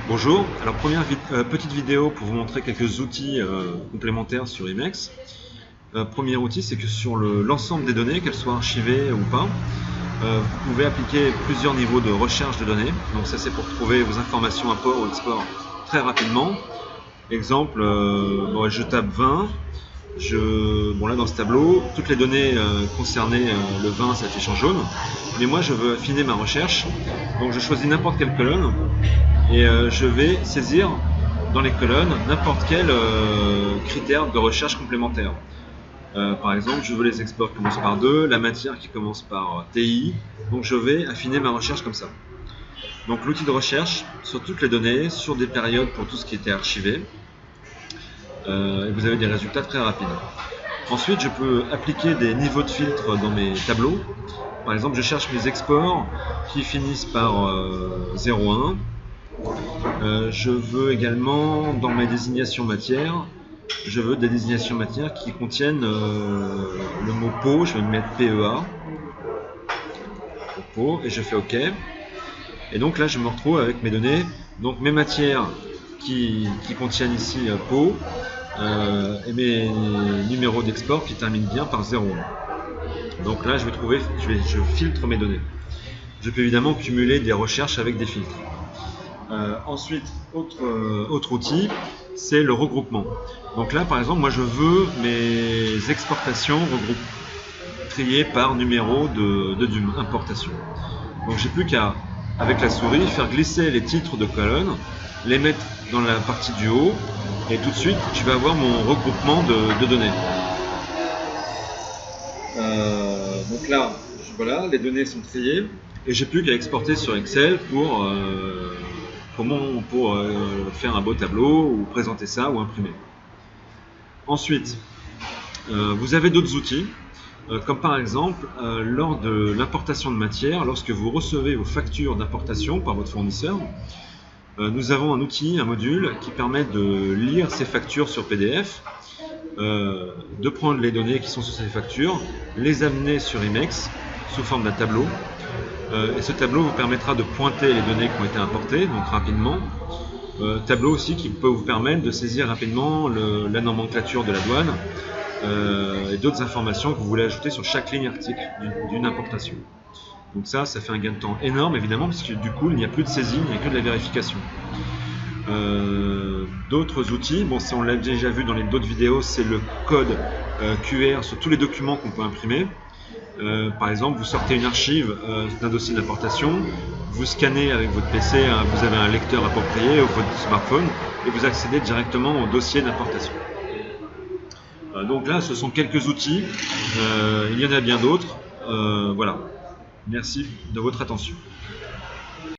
Bonjour, alors petite vidéo pour vous montrer quelques outils complémentaires sur Emacs. Premier outil, c'est que sur l'ensemble des données, qu'elles soient archivées ou pas, vous pouvez appliquer plusieurs niveaux de recherche de données. Donc ça, c'est pour trouver vos informations import ou export très rapidement. Exemple, je tape 20, là dans ce tableau, toutes les données concernées, le 20 s'affiche en jaune, mais moi je veux affiner ma recherche, donc je choisis n'importe quelle colonne et je vais saisir dans les colonnes n'importe quel critère de recherche complémentaire. Par exemple, je veux les exports qui commencent par 2, la matière qui commence par TI, donc je vais affiner ma recherche comme ça. Donc l'outil de recherche sur toutes les données, sur des périodes pour tout ce qui était archivé, et vous avez des résultats très rapides. Ensuite, je peux appliquer des niveaux de filtre dans mes tableaux. Par exemple, je cherche mes exports qui finissent par 0,1. Je veux également, dans mes désignations matières, je veux des désignations matières qui contiennent le mot pot. Je vais mettre PEA, pot, et je fais OK. Et donc là, je me retrouve avec mes données, donc mes matières qui contiennent ici pot, et mes numéros d'export qui terminent bien par 0,1. Donc là, je filtre mes données. Je peux évidemment cumuler des recherches avec des filtres. Ensuite, autre outil, c'est le regroupement. Donc là, par exemple, moi je veux mes exportations triées par numéro d'importation. Donc j'ai plus qu'à, avec la souris, faire glisser les titres de colonnes, les mettre dans la partie du haut, et tout de suite, je vais avoir mon regroupement de données. Donc là, voilà, les données sont triées, et j'ai plus qu'à exporter sur Excel pour faire un beau tableau, ou présenter ça, ou imprimer. Ensuite, vous avez d'autres outils, comme par exemple, lors de l'importation de matière, lorsque vous recevez vos factures d'importation par votre fournisseur, nous avons un outil, un module, qui permet de lire ces factures sur PDF, de prendre les données qui sont sur ces factures, les amener sur Emacs sous forme d'un tableau. Et ce tableau vous permettra de pointer les données qui ont été importées, donc rapidement. Tableau aussi qui peut vous permettre de saisir rapidement la nomenclature de la douane et d'autres informations que vous voulez ajouter sur chaque ligne article d'une importation. Donc ça fait un gain de temps énorme évidemment, puisque du coup il n'y a plus de saisie, il n'y a que de la vérification. D'autres outils, si on l'a déjà vu dans d'autres vidéos, c'est le code QR sur tous les documents qu'on peut imprimer. Par exemple, vous sortez une archive d'un dossier d'importation, vous scannez avec votre PC, vous avez un lecteur approprié ou votre smartphone, et vous accédez directement au dossier d'importation. Donc là, ce sont quelques outils, il y en a bien d'autres. Voilà. Merci de votre attention.